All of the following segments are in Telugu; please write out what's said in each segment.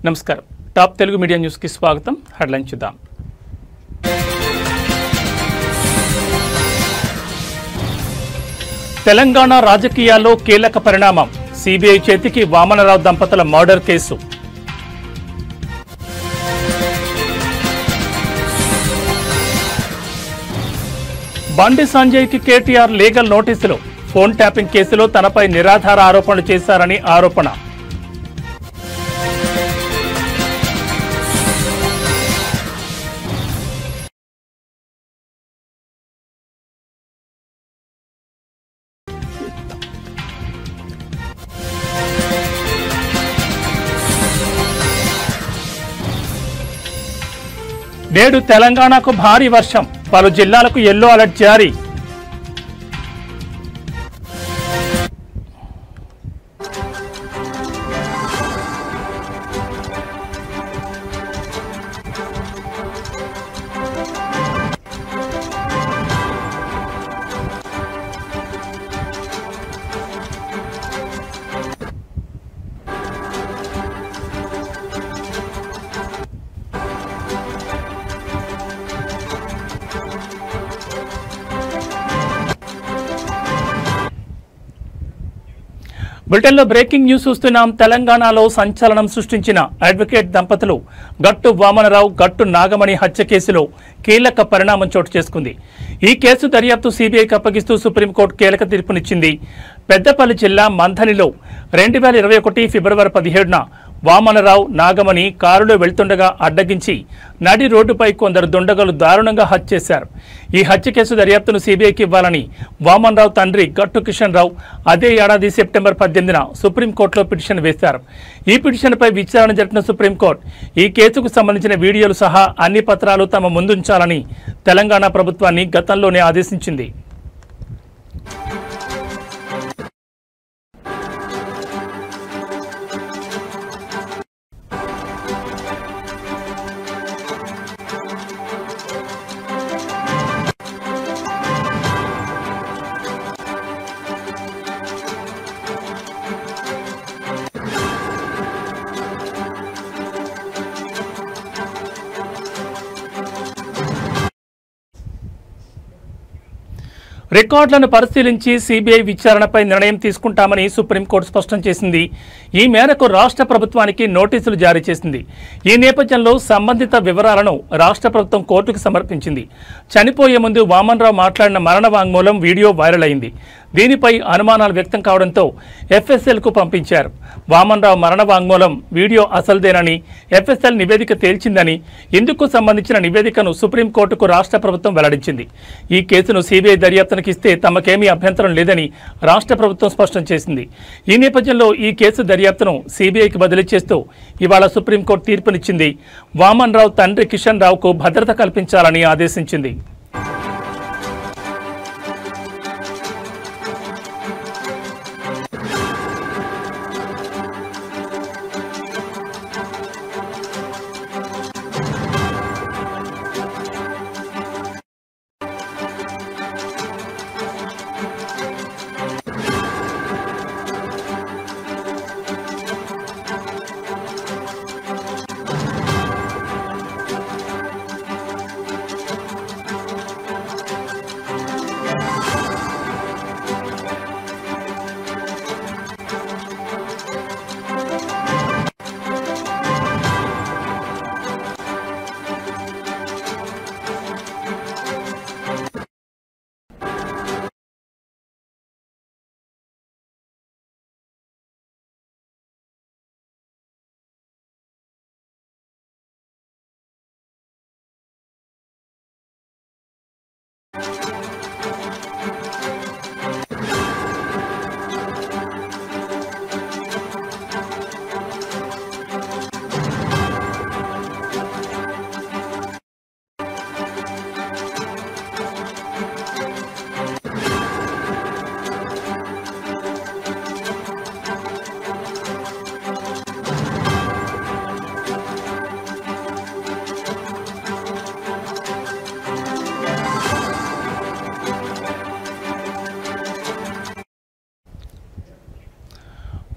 నమస్కారం. టాప్ తెలుగు మీడియా న్యూస్ కి స్వాగతం. హెడ్లైన్ చూద్దాం. తెలంగాణ రాజకీయాల్లో కీలక పరిణామం. సిబిఐ చేతికి వామనరావు దంపతుల మర్డర్ కేసు. బండి సంజయ్కి కేటీఆర్ లీగల్ నోటీసులు. ఫోన్ ట్యాపింగ్ కేసులో తనపై నిరాధార ఆరోపణలు చేశారని ఆరోపణ. నేడు తెలంగాణకు భారీ వర్షం. పలు జిల్లాలకు యెల్లో అలర్ట్ జారీ. బ్రిటన్లో బ్రేకింగ్ న్యూస్ చూస్తున్నాం. తెలంగాణలో సంచలనం సృష్టించిన అడ్వకేట్ దంపతులు గట్టు వామనరావు, గట్టు నాగమణి హత్య కేసులో కీలక పరిణామం చోటు చేసుకుంది. ఈ కేసు దర్యాప్తు సిబిఐకి అప్పగిస్తూ సుప్రీంకోర్టు కీలక తీర్పునిచ్చింది. పెద్దపల్లి జిల్లా మంథనిలో 2021 ఫిబ్రవరి 17న వామనరావు, నాగమణి కారులో వెళ్తుండగా అడ్డగించి నడి రోడ్డుపై కొందరు దుండగులు దారుణంగా హత్య చేశారు. ఈ హత్య కేసు దర్యాప్తును సిబిఐకి ఇవ్వాలని వామనరావు తండ్రి గట్టు కిషన్ రావు అదే ఏడాది సెప్టెంబర్ 18న సుప్రీంకోర్టులో పిటిషన్ వేశారు. ఈ పిటిషన్పై విచారణ జరిపిన సుప్రీంకోర్టు ఈ కేసుకు సంబంధించిన వీడియోలు సహా అన్ని పత్రాలు తమ ముందుంచాలని తెలంగాణ ప్రభుత్వాన్ని గతంలోనే ఆదేశించింది. రికార్డులను పరిశీలించి సిబిఐ విచారణపై నిర్ణయం తీసుకుంటామని సుప్రీంకోర్టు స్పష్టం చేసింది. ఈ మేరకు రాష్ట్ర ప్రభుత్వానికి నోటీసులు జారీ చేసింది. ఈ నేపథ్యంలో సంబంధిత వివరాలను రాష్ట్ర ప్రభుత్వం కోర్టుకు సమర్పించింది. చనిపోయే ముందు వామనరావు మాట్లాడిన మరణ వాంగ్మూలం వీడియో వైరల్ అయింది. దీనిపై అనుమానాలు వ్యక్తం కావడంతో ఎఫ్ఎస్ఎల్కు పంపించారు. వామనరావు మరణ వాంగ్మూలం వీడియో అసలుదేనని ఎఫ్ఎస్ఎల్ నివేదిక తేల్చిందని, ఇందుకు సంబంధించిన నివేదికను సుప్రీంకోర్టుకు రాష్ట్ర ప్రభుత్వం వెల్లడించింది. ఈ కేసును సిబిఐ దర్యాప్తునికి ఇస్తే తమకేమీ అభ్యంతరం లేదని రాష్ట్ర ప్రభుత్వం స్పష్టం చేసింది. ఈ నేపథ్యంలో ఈ కేసు దర్యాప్తును సిబిఐకి బదిలీ చేస్తూ ఇవాళ సుప్రీంకోర్టు తీర్పునిచ్చింది. వామనరావు తండ్రి కిషన్ రావుకు భద్రత కల్పించాలని ఆదేశించింది.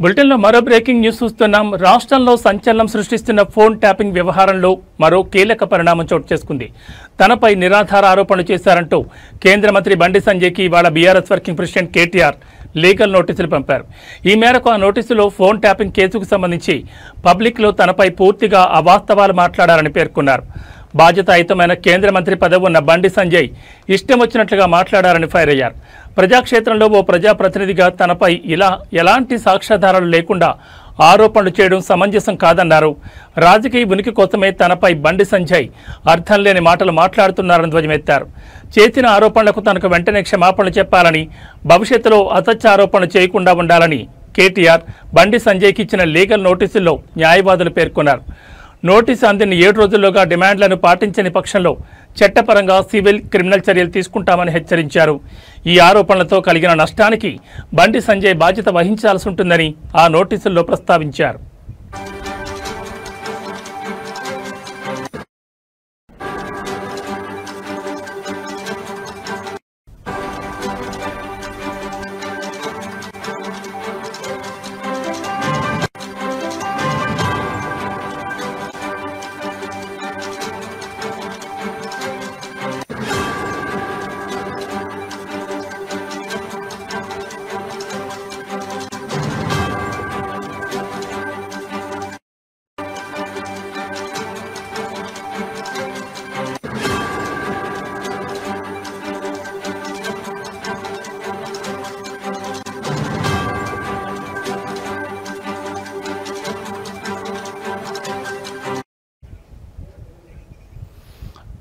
బులెటిన్లో మరో బ్రేకింగ్ న్యూస్ చూస్తున్నాం. రాష్ట్రంలో సంచలనం సృష్టిస్తున్న ఫోన్ ట్యాపింగ్ వ్యవహారంలో మరో కీలక పరిణామం చోటు చేసుకుంది. తనపై నిరాధార ఆరోపణలు చేశారంటూ కేంద్ర మంత్రి బండి సంజయ్కి ఇవాళ BRS working president KTR legal నోటీసులు పంపారు. ఈ మేరకు ఆ నోటీసులో ఫోన్ ట్యాపింగ్ కేసుకు సంబంధించి పబ్లిక్లో తనపై పూర్తిగా అవాస్తవాలు మాట్లాడారని పేర్కొన్నారు. బాధ్యతాయుతమైన కేంద్ర మంత్రి పదవి ఉన్న బండి సంజయ్ ఇష్టం వచ్చినట్లుగా మాట్లాడారని ఫైర్ అయ్యారు. ప్రజాక్షేత్రంలో ఓ ప్రజాప్రతినిధిగా తనపై ఎలాంటి సాక్ష్యాధారాలు లేకుండా ఆరోపణలు చేయడం సమంజసం కాదన్నారు. రాజకీయ ఉనికి కోసమే తనపై బండి సంజయ్ అర్థం లేని మాటలు మాట్లాడుతున్నారని ధ్వజమెత్తారు. చేసిన ఆరోపణలకు తనకు వెంటనే క్షమాపణలు చెప్పాలని, భవిష్యత్తులో అసత్య ఆరోపణలు చేయకుండా ఉండాలని కేటీఆర్ బండి సంజయ్కి ఇచ్చిన లీగల్ నోటీసుల్లో న్యాయవాదులు పేర్కొన్నారు. నోటీసు అందిన 7 రోజుల్లోగా డిమాండ్లను పాటించని పక్షంలో చట్టపరంగా సివిల్, క్రిమినల్ చర్యలు తీసుకుంటామని హెచ్చరించారు. ఈ ఆరోపణలతో కలిగిన నష్టానికి బండి సంజయ్ బాధ్యత వహించాల్సి ఉంటుందని ఆ నోటీసుల్లో ప్రస్తావించారు.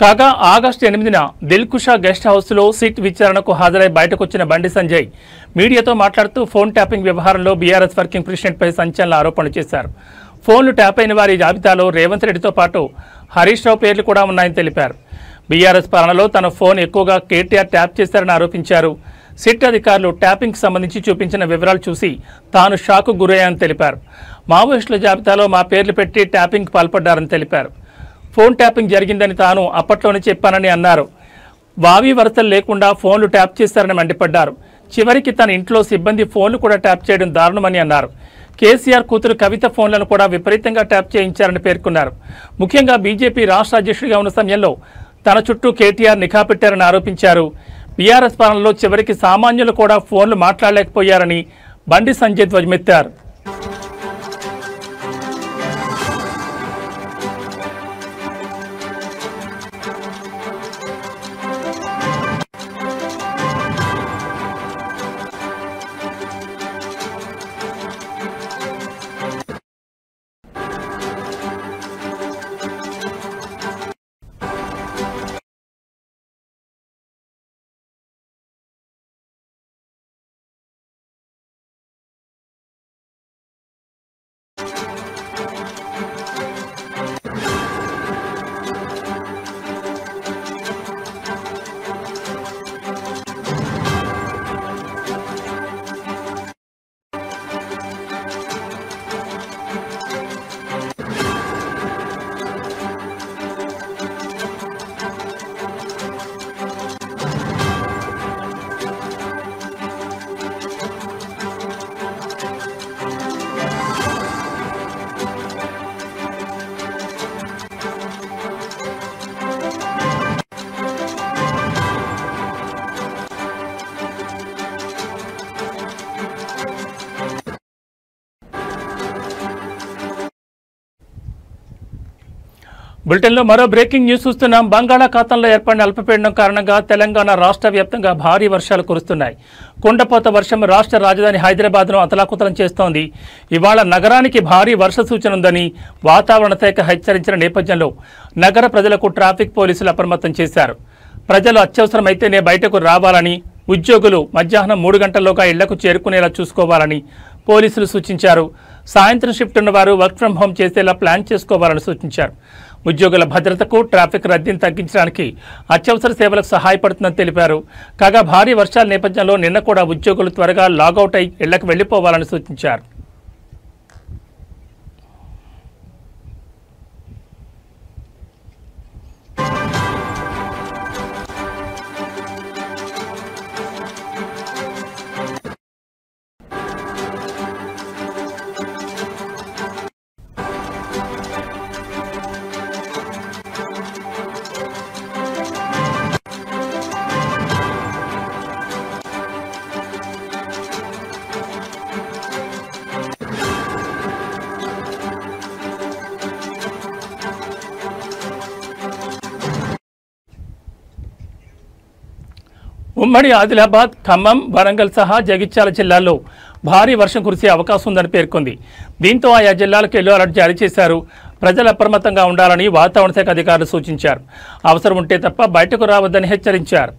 కాగా ఆగస్టు 8న దిల్కుషా గెస్ట్ హౌస్లో సిట్ విచారణకు హాజరై బయటకొచ్చిన బండి సంజయ్ మీడియాతో మాట్లాడుతూ ఫోన్ ట్యాపింగ్ వ్యవహారంలో బీఆర్ఎస్ వర్కింగ్ ప్రెసిడెంట్పై సంచలన ఆరోపణలు చేశారు. ఫోన్లు ట్యాప్ అయిన వారి జాబితాలో రేవంత్ రెడ్డితో పాటు హరీష్ రావు పేర్లు కూడా ఉన్నాయని తెలిపారు. బీఆర్ఎస్ పాలనలో తన ఫోన్ ఎక్కువగా కేటీఆర్ ట్యాప్ చేశారని ఆరోపించారు. సిట్ అధికారులు ట్యాపింగ్కి సంబంధించి చూపించిన వివరాలు చూసి తాను షాకు గురయ్యానని తెలిపారు. మావోయిస్టుల జాబితాలో మా పేర్లు పెట్టి ట్యాపింగ్కి పాల్పడ్డారని తెలిపారు. ఫోన్ ట్యాపింగ్ జరిగిందని తాను అప్పట్లోనే చెప్పానని అన్నారు. వావి వరసలు లేకుండా ఫోన్లు ట్యాప్ చేశారని మండిపడ్డారు. చివరికి తన ఇంట్లో సిబ్బంది ఫోన్లు కూడా ట్యాప్ చేయడం దారుణమని అన్నారు. కేసీఆర్ కూతురు కవిత ఫోన్లను కూడా విపరీతంగా ట్యాప్ చేయించారని పేర్కొన్నారు. ముఖ్యంగా బీజేపీ రాష్ట్ర అధ్యక్షుడిగా ఉన్న సమయంలో తన చుట్టూ కేటీఆర్ నిఘా పెట్టారని ఆరోపించారు. బీఆర్ఎస్ పాలనలో చివరికి సామాన్యులు కూడా ఫోన్లు మాట్లాడలేకపోయారని బండి సంజయ్ ధ్వజమెత్తారు. బులెటిన్లో మరో బ్రేకింగ్ న్యూస్ చూస్తున్నాం. బంగాళాఖాతంలో ఏర్పడిన అల్పపీడనం కారణంగా తెలంగాణ రాష్ట్ర వ్యాప్తంగా భారీ వర్షాలు కురుస్తున్నాయి. కుండపోత వర్షం రాష్ట్ర రాజధాని హైదరాబాద్ను అతలాకుతలం చేస్తోంది. ఇవాళ నగరానికి భారీ వర్ష సూచన ఉందని వాతావరణ శాఖ హెచ్చరించిన నేపథ్యంలో నగర ప్రజలకు ట్రాఫిక్ పోలీసులు అప్రమత్తం చేశారు. ప్రజలు అత్యవసరమైతేనే బయటకు రావాలని, ఉద్యోగులు మధ్యాహ్నం 3 గంటల్లోగా ఇళ్లకు చేరుకునేలా చూసుకోవాలని పోలీసులు సూచించారు. సాయంత్రం షిఫ్ట్ ఉన్నవారు వర్క్ ఫ్రం హోం చేసేలా ప్లాన్ చేసుకోవాలని సూచించారు. ఉద్యోగుల భద్రతకు, ట్రాఫిక్ రద్దీని తగ్గించడానికి అత్యవసర సేవలకు సహాయపడుతుందని తెలిపారు. కాగా భారీ వర్షాల నేపథ్యంలో నిన్న కూడా ఉద్యోగులు త్వరగా లాగౌట్ అయి ఇళ్లకు వెళ్లిపోవాలని సూచించారు. ఉమ్మడి ఆదిలాబాద్, ఖమ్మం, వరంగల్ సహా జగిత్యాల జిల్లాల్లో భారీ వర్షం కురిసే అవకాశం ఉందని పేర్కొంది. దీంతో ఆయా జిల్లాలకు ఎల్లో అలర్ట్ జారీ చేశారు. ప్రజలు అప్రమత్తంగా ఉండాలని వాతావరణ శాఖ అధికారులు సూచించారు. అవసరం ఉంటే తప్ప బయటకు రావద్దని హెచ్చరించారు.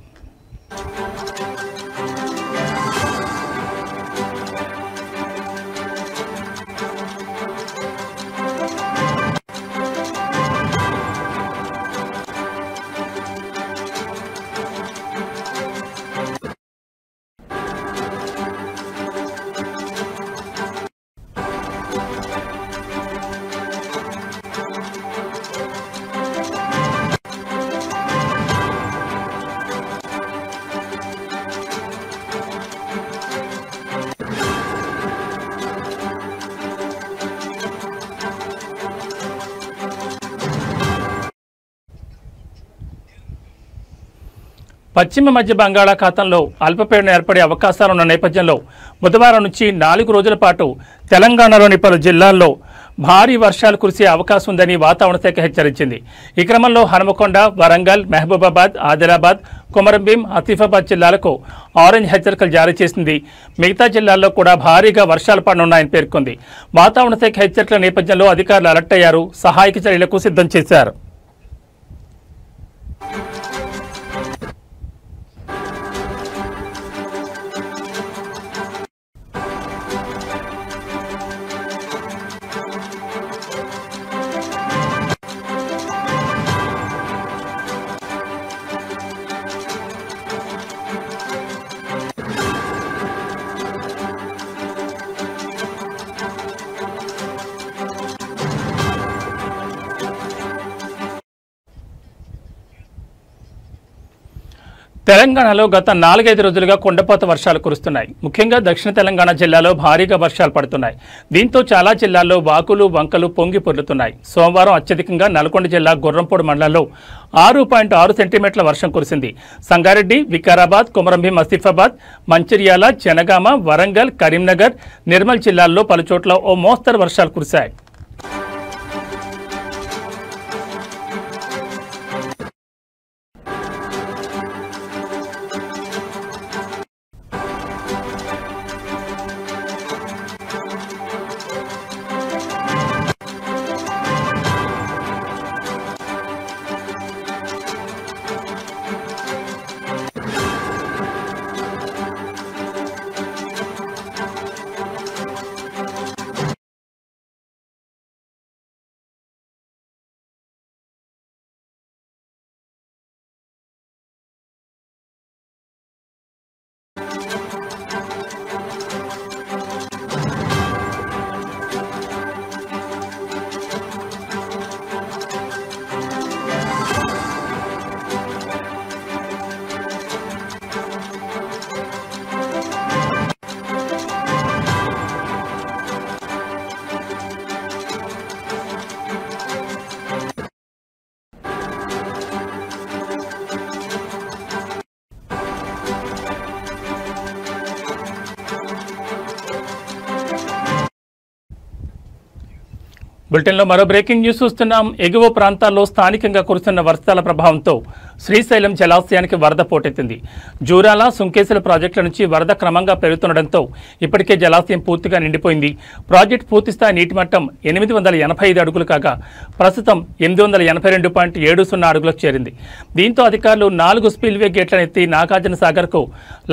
పశ్చిమ మధ్య బంగాళాఖాతంలో అల్పపీడనం ఏర్పడే అవకాశాలున్న నేపథ్యంలో బుధవారం నుంచి 4 రోజుల పాటు తెలంగాణలోని పలు జిల్లాల్లో భారీ వర్షాలు కురిసే అవకాశం ఉందని వాతావరణ శాఖ హెచ్చరించింది. ఈ క్రమంలో హనుమకొండ, వరంగల్, మహబూబాబాద్, ఆదిలాబాద్, కొమరంభీం, ఆసిఫాబాద్ జిల్లాలకు ఆరెంజ్ హెచ్చరికలు జారీ చేసింది. మిగతా జిల్లాల్లో కూడా భారీగా వర్షాలు పడనున్నాయని పేర్కొంది. వాతావరణ శాఖ హెచ్చరికల నేపథ్యంలో అధికారులు అలర్ట్ అయ్యారు. సహాయక చర్యలకు సిద్ధం చేశారు. తెలంగాణలో గత 4-5 రోజులుగా కొండపోత వర్షాలు కురుస్తున్నాయి. ముఖ్యంగా దక్షిణ తెలంగాణ జిల్లాలో భారీగా వర్షాలు పడుతున్నాయి. దీంతో చాలా జిల్లాల్లో వాగులు, వంకలు పొంగి పొర్లుతున్నాయి. సోమవారం అత్యధికంగా నల్గొండ జిల్లా గుర్రంపూడి మండలంలో 6.6 సెంటీమీటర్ల వర్షం కురిసింది. సంగారెడ్డి, వికారాబాద్, కొమరంభీం, ఆసిఫాబాద్, మంచిర్యాల, జనగామ, వరంగల్, కరీంనగర్, నిర్మల్ జిల్లాల్లో పలుచోట్ల ఓ మోస్తరు వర్షాలు కురిశాయి. బులెటిన్లో మరో బ్రేకింగ్ న్యూస్ చూస్తున్నాం. ఎగువ ప్రాంతాల్లో స్థానికంగా కురుస్తున్న వర్షాల ప్రభావంతో శ్రీశైలం జలాశయానికి వరద పోటెత్తింది. జూరాల, సుంకేశ్వర ప్రాజెక్టుల నుంచి వరద క్రమంగా పెరుగుతుండటంతో ఇప్పటికే జలాశయం పూర్తిగా నిండిపోయింది. ప్రాజెక్టు పూర్తిస్థాయి నీటి మట్టం 885 అడుగులు కాగా ప్రస్తుతం 882.70 అడుగులకు చేరింది. దీంతో అధికారులు 4 స్పిల్వే గేట్లను ఎత్తి నాగార్జున సాగర్కు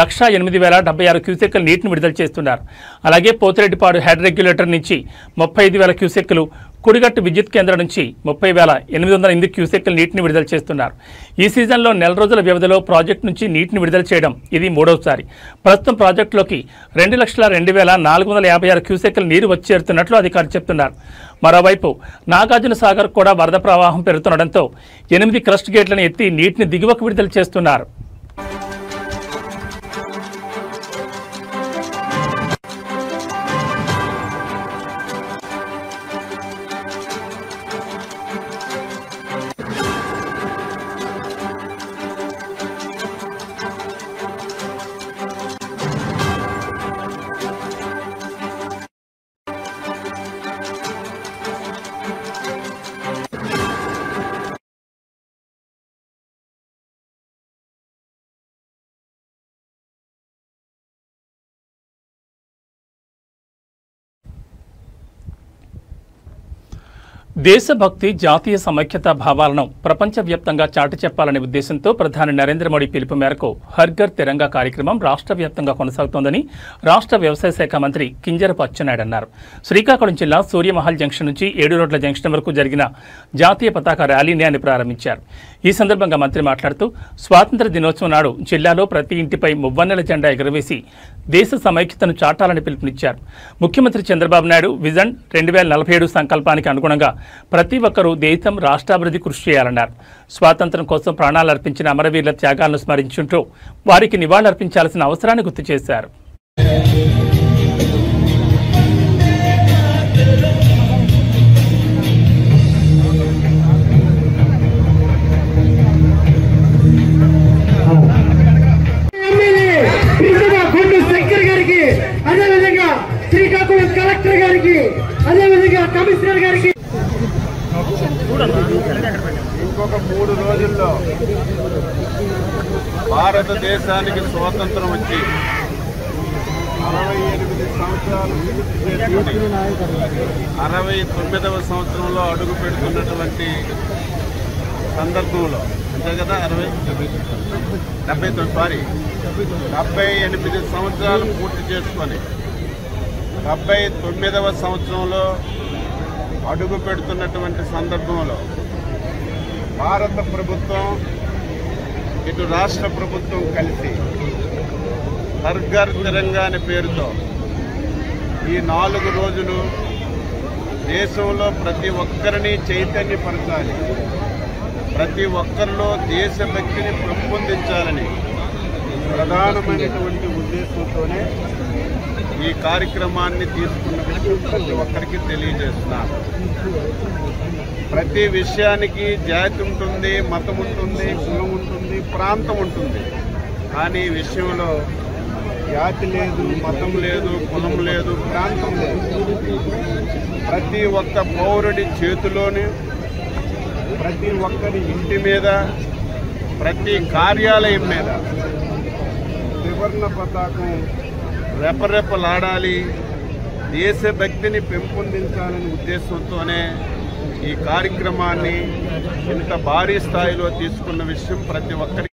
1,08,076 క్యూసెక్కుల నీటిని విడుదల చేస్తున్నారు. అలాగే పోతిరెడ్డిపాడు హెడ్ రెగ్యులేటర్ నుంచి 35,000 క్యూసెక్కులు, కుడిగట్టు విద్యుత్ కేంద్రం నుంచి 30,808 క్యూసెక్కుల నీటిని విడుదల చేస్తున్నారు. ఈ సీజన్లో 4 రోజుల వ్యవధిలో ప్రాజెక్టు నుంచి నీటిని విడుదల చేయడం ఇది 3వసారి. ప్రస్తుతం ప్రాజెక్టులోకి 2,02,456 క్యూసెక్కుల నీరు వచ్చి చేరుతున్నట్లు అధికారులు చెప్తున్నారు. మరోవైపు నాగార్జున సాగర్ కూడా వరద ప్రవాహం పెరుగుతుండటంతో 8 క్రస్ట్ గేట్లను ఎత్తి నీటిని దిగువకు విడుదల చేస్తున్నారు. దేశభక్తి జాతీయ సమైక్యత భావాలను ప్రపంచవ్యాప్తంగా చాటి చెప్పాలనే ఉద్దేశంతో ప్రధాని నరేంద్ర మోడీ పిలుపు మేరకు హర్ ఘర్ తిరంగా కార్యక్రమం రాష్ట్ర వ్యాప్తంగా కొనసాగుతోందని రాష్ట్ర వ్యవసాయ శాఖ మంత్రి కింజరపు అచ్చెన్నాయుడు అన్నారు. శ్రీకాకుళం జిల్లా సూర్యమహల్ జంక్షన్ నుంచి 7 రోడ్ల జంక్షన్ వరకు జరిగిన జాతీయ పతాక ర్యాలీని ఆయన ప్రారంభించారు. ఈ సందర్భంగా మంత్రి మాట్లాడుతూ స్వాతంత్ర దినోత్సవం నాడు జిల్లాలో ప్రతి ఇంటిపై మువ్వన్నెల జెండా ఎగురవేసి దేశ సమైక్యతను చాటాలని పిలుపునిచ్చారు. ముఖ్యమంత్రి చంద్రబాబు నాయుడు విజన్ 2047 సంకల్పానికి అనుగుణంగా ప్రతి ఒక్కరూ దేశం రాష్ట్రాభివృద్ధి కృషి చేయాలన్నారు. స్వాతంత్ర్యం కోసం ప్రాణాలు అర్పించిన అమరవీరుల త్యాగాలను స్మరించుంటూ వారికి నివాళులర్పించాల్సిన అవసరాన్ని గుర్తు చేశారు. శ్రీకాకుళం కలెక్టర్ గారికి, అదేవిధంగా కమిషనర్ గారికి ఇంకొక 3 రోజుల్లో భారతదేశానికి స్వాతంత్రం వచ్చి 68 సంవత్సరాలు పూర్తి చేసుకుని 69వ సంవత్సరంలో అడుగు పెడుతున్నటువంటి సందర్భంలో అంతే కదా 78 సంవత్సరాలు పూర్తి చేసుకొని 79వ సంవత్సరంలో అడుగు పెడుతున్నటువంటి సందర్భంలో భారత ప్రభుత్వం ఇటు రాష్ట్ర ప్రభుత్వం కలిసి హర్ ఘర్ తిరంగా అనే పేరుతో ఈ 4 రోజులు దేశంలో ప్రతి ఒక్కరిని చైతన్యపరచాలి, ప్రతి ఒక్కరిలో దేశభక్తిని పెంపొందించాలని ప్రధానమైనటువంటి ఉద్దేశంతోనే ఈ కార్యక్రమాన్ని తీసుకున్న విషయం ప్రతి ఒక్కరికి తెలియజేస్తున్నాను. ప్రతి విషయానికి జాతి ఉంటుంది, మతం ఉంటుంది, కులం ఉంటుంది, ప్రాంతం ఉంటుంది. కానీ ఈ విషయంలో జాతి లేదు, మతం లేదు, కులం లేదు, ప్రాంతం లేదు. ప్రతి ఒక్క పౌరుడి చేతిలోనే, ప్రతి ఒక్కరి ఇంటి మీద, ప్రతి కార్యాలయం మీద త్రివర్ణ పతాకం రెపరెపలాడాలి, దేశభక్తిని పెంపొందించాలనే ఉద్దేశంతోనే ఈ కార్యక్రమాన్ని ఇంత భారీ స్థాయిలో తీసుకున్న విషయం ప్రతి ఒక్కరికి.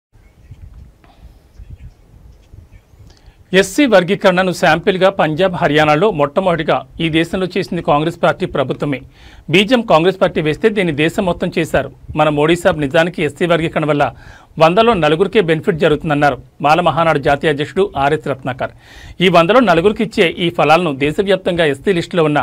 ఎస్సీ వర్గీకరణను శాంపిల్గా పంజాబ్, హర్యానాలో మొట్టమొదటిగా ఈ దేశంలో చేసింది కాంగ్రెస్ పార్టీ ప్రభుత్వమే. బీజం కాంగ్రెస్ పార్టీ వేస్తే దీన్ని దేశం మొత్తం చేశారు. మన మోడీ సాబ్ నిజానికి ఎస్సీ వర్గీకరణ వల్ల 100లో 4గురికే బెనిఫిట్ జరుగుతుందన్నారు మాల మహానాడు జాతీయ అధ్యక్షుడు ఆర్ఎస్ రత్నాకర్. ఈ 100లో 4గురికి ఇచ్చే ఈ ఫలాలను దేశవ్యాప్తంగా ఎస్సీ లిస్టులో ఉన్న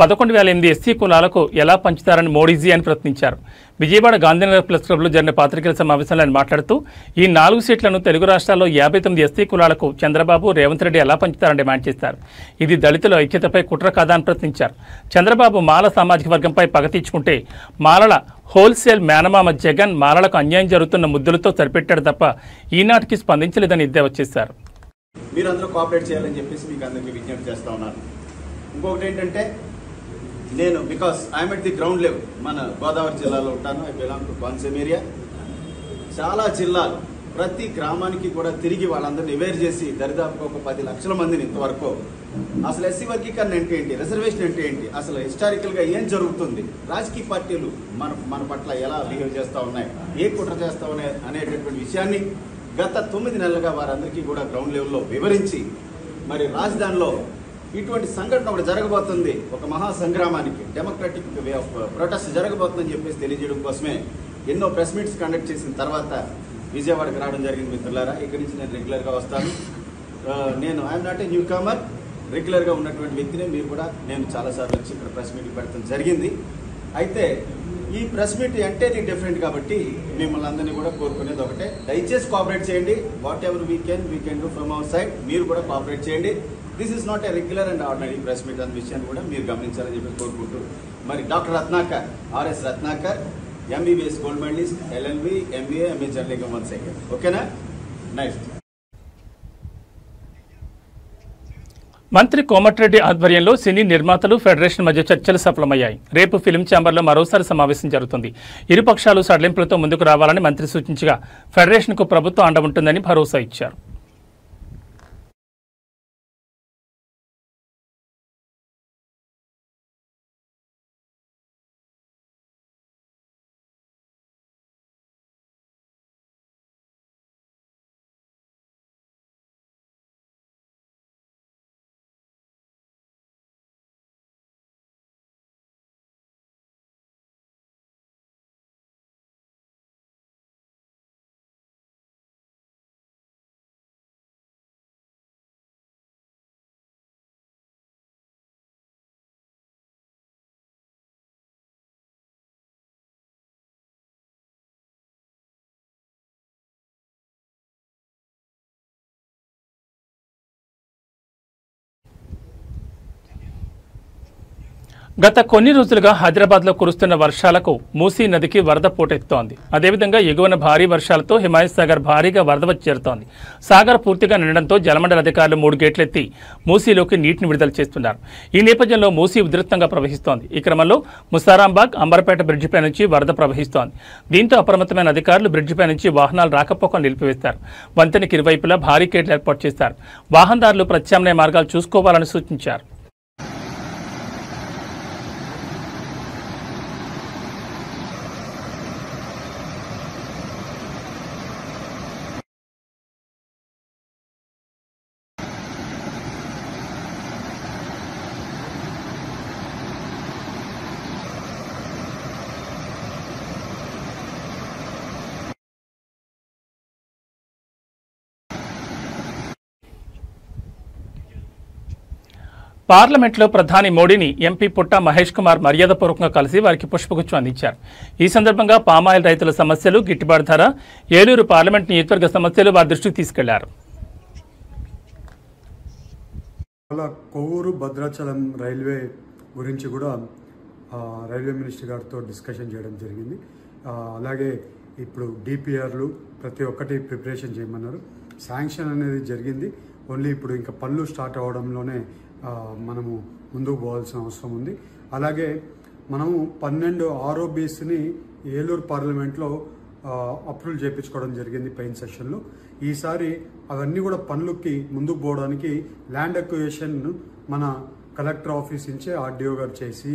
11,008 ఎస్సీ కులాలకు ఎలా పంచుతారని మోడీజీ అని ప్రశ్నించారు. విజయవాడ గాంధీనగర్ ప్రెస్ క్లబ్లో జరిగిన పాత్రికేయుల సమావేశంలో ఆయన మాట్లాడుతూ ఈ 4 సీట్లను తెలుగు రాష్ట్రాల్లో 59 ఎస్సీ కులాలకు చంద్రబాబు, రేవంత్ రెడ్డి ఎలా పంచుతారని డిమాండ్ చేశారు. ఇది దళితుల ఐక్యతపై కుట్ర కాదా అని ప్రశ్నించారు. చంద్రబాబు మాల సామాజిక వర్గంపై పగ తీర్చుకుంటే మాలల హోల్సేల్ మేనమామ జగన్ మాలలకు అన్యాయం జరుగుతున్న ముద్దులతో సరిపెట్టాడు తప్ప ఈనాటికి స్పందించలేదని ఎద్దేవా చేశారు. మీరందరూ కోఆపరేట్ చేయాలని చెప్పేసి మీకు అందరికీ విజ్ఞప్తి చేస్తూ ఉన్నాను. ఇంకొకటి ఏంటంటే, నేను because I'm at the ground level, మన గోదావరి జిల్లాలో ఉంటాను. I belong to Konaseema area. చాలా జిల్లాలు, ప్రతి గ్రామానికి కూడా తిరిగి వాళ్ళందరినీ అవేర్ చేసి దరిదాపుగా ఒక 10 లక్షల మందిని ఇంతవరకు అసలు ఎస్సీ వర్గీకరణ అంటే ఏంటి, రిజర్వేషన్ అంటే ఏంటి, అసలు హిస్టారికల్గా ఏం జరుగుతుంది, రాజకీయ పార్టీలు మన పట్ల ఎలా బిహేవ్ చేస్తూ ఉన్నాయి, ఏ కుట్ర చేస్తూ ఉన్నాయి అనేటటువంటి విషయాన్ని గత 9 నెలలుగా వారందరికీ కూడా గ్రౌండ్ లెవెల్లో వివరించి, మరి రాజధానిలో ఇటువంటి సంఘటన ఒకటి జరగబోతుంది, ఒక మహా సంగ్రామానికి డెమోక్రటిక్ వే ఆఫ్ ప్రొటెస్ట్ జరగబోతుందని చెప్పేసి తెలియజేయడం కోసమే ఎన్నో ప్రెస్ మీట్స్ కండక్ట్ చేసిన తర్వాత విజయవాడకి రావడం జరిగింది. మిత్రులారా, ఇక్కడి నుంచి నేను రెగ్యులర్గా వస్తాను. నేను I'm not a newcomer, రెగ్యులర్గా ఉన్నటువంటి వ్యక్తినే. మీరు కూడా నేను చాలాసార్లు వచ్చి ఇక్కడ ప్రెస్ మీట్ పెట్టడం జరిగింది. అయితే ఈ ప్రెస్ మీట్ ఎంటైర్లీ డిఫరెంట్ కాబట్టి మిమ్మల్ని అందరినీ కూడా కోరుకునేది ఒకటే, దయచేసి కోఆపరేట్ చేయండి. Whatever we can do from our side. మీరు కూడా కోఆపరేట్ చేయండి. This is not a regular and ordinary press meet అనే విషయాన్ని కూడా మీరు గమనించాలని చెప్పి కోరుకుంటూ, మరి doctor Ratnakar, RS Ratnakar, MBBS gold medalist, LLB, MBA, MA journalism 1 second. ఓకేనా? నెక్స్ట్. మంత్రి కోమటిరెడ్డి ఆధ్వర్యంలో సినీ నిర్మాతలు ఫెడరేషన్ మధ్య చర్చలు సఫలమయ్యాయి. రేపు ఫిల్మ్ ఛాంబర్లో మరోసారి సమావేశం జరుగుతుంది. ఇరుపక్షాలు సడలింపులతో ముందుకు రావాలని మంత్రి సూచించగా ఫెడరేషన్కు ప్రభుత్వం అండ ఉంటుందని భరోసా ఇచ్చారు. గత కొన్ని రోజులుగా హైదరాబాద్లో కురుస్తున్న వర్షాలకు మూసీ నదికి వరద పోటెత్తుతోంది. అదేవిధంగా ఎగువన భారీ వర్షాలతో హిమాయత్ సాగర్ భారీగా వరద వచ్చి చేరుతోంది. సాగర్ పూర్తిగా నిండడంతో జలమండలి అధికారులు 3 గేట్లెత్తి మూసీలోకి నీటిని విడుదల చేస్తున్నారు. ఈ నేపథ్యంలో మూసీ ఉధృతంగా ప్రవహిస్తోంది. ఈ క్రమంలో ముసారాంబాగ్ అంబర్పేట బ్రిడ్జిపై నుంచి వరద ప్రవహిస్తోంది. దీంతో అప్రమత్తమైన అధికారులు బ్రిడ్జిపై నుంచి వాహనాలు రాకపోకలు నిలిపివేస్తారు. వంతెనకి ఇరువైపులా భారీ గేట్లు ఏర్పాటు చేస్తారు. వాహనదారులు ప్రత్యామ్నాయ మార్గాలు చూసుకోవాలని సూచించారు. పార్లమెంట్లో ప్రధాని మోడీని ఎంపీ పుట్ట మహేష్ కుమార్ మర్యాదపూర్వకంగా కలిసి వారికి పుష్పగుచ్చం అందించారు. ఈ సందర్భంగా పామాయిల్ రైతుల సమస్యలు, గిట్టుబాటు ధర, ఏలూరు పార్లమెంట్ నియోజకవర్గ సమస్యలు వారి దృష్టికి తీసుకెళ్లారు. కొవ్వూరు భద్రాచలం రైల్వే గురించి కూడా రైల్వే మినిస్టర్ గారితో డిస్కషన్ చేయడం జరిగింది. అలాగే ఇప్పుడు డిపిఆర్లు ప్రతి ఒక్కటి ప్రిపరేషన్ చేయమన్నారు. శాంక్షన్ అనేది జరిగింది. ఓన్లీ ఇప్పుడు ఇంకా పనులు స్టార్ట్ అవ్వడంలోనే మనము ముందుకు పోవాల్సిన అవసరం ఉంది. అలాగే మనము 12 ROBsని ఏలూరు పార్లమెంట్లో అప్రూవల్ చేయించుకోవడం జరిగింది పైన సెషన్లో. ఈసారి అవన్నీ కూడా పనులకి ముందుకు పోవడానికి ల్యాండ్ అక్విజిషన్ మన కలెక్టర్ ఆఫీస్ నుంచే ఆర్డీఓ గారు చేసి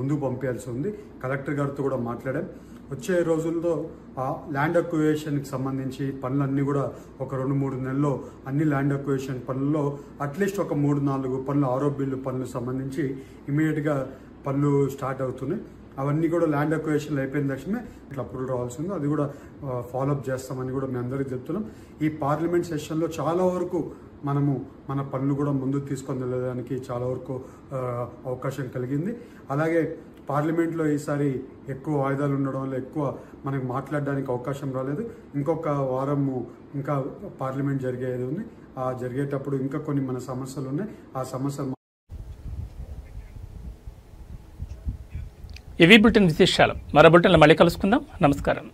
ముందుకు పంపించాల్సి ఉంది. కలెక్టర్ గారితో కూడా మాట్లాడాం. వచ్చే రోజుల్లో ఆ ల్యాండ్ అక్విజిషన్కి సంబంధించి పనులన్నీ కూడా ఒక 2-3 నెలల్లో అన్ని ల్యాండ్ అక్విజిషన్ పనుల్లో అట్లీస్ట్ ఒక 3-4 పనులు ROBలు పనులు సంబంధించి ఇమీడియట్గా పనులు స్టార్ట్ అవుతున్నాయి. అవన్నీ కూడా ల్యాండ్ అక్విజిషన్లు అయిపోయిన తక్షణమే ఇట్లా అప్రూవల్ రావాల్సి ఉంది. అది కూడా ఫాలోఅప్ చేస్తామని కూడా మేము అందరికీ చెప్తున్నాం. ఈ పార్లమెంట్ సెషన్లో చాలా వరకు మనము మన పనులు కూడా ముందుకు తీసుకొని వెళ్ళడానికి చాలా వరకు అవకాశం కలిగింది. అలాగే పార్లమెంట్లో ఈసారి ఎక్కువ వాయిదాలు ఉండడం వల్ల ఎక్కువ మనకు మాట్లాడడానికి అవకాశం రాలేదు. ఇంకొక వారము ఇంకా పార్లమెంట్ జరిగేది ఉంది. ఆ జరిగేటప్పుడు ఇంకా కొన్ని మన సమస్యలు ఉన్నాయి. ఆ సమస్యలు ఇవి బులెటిన్ విశేషాలు. మరో బులెటిన్లో మళ్ళీ కలుసుకుందాం. నమస్కారం.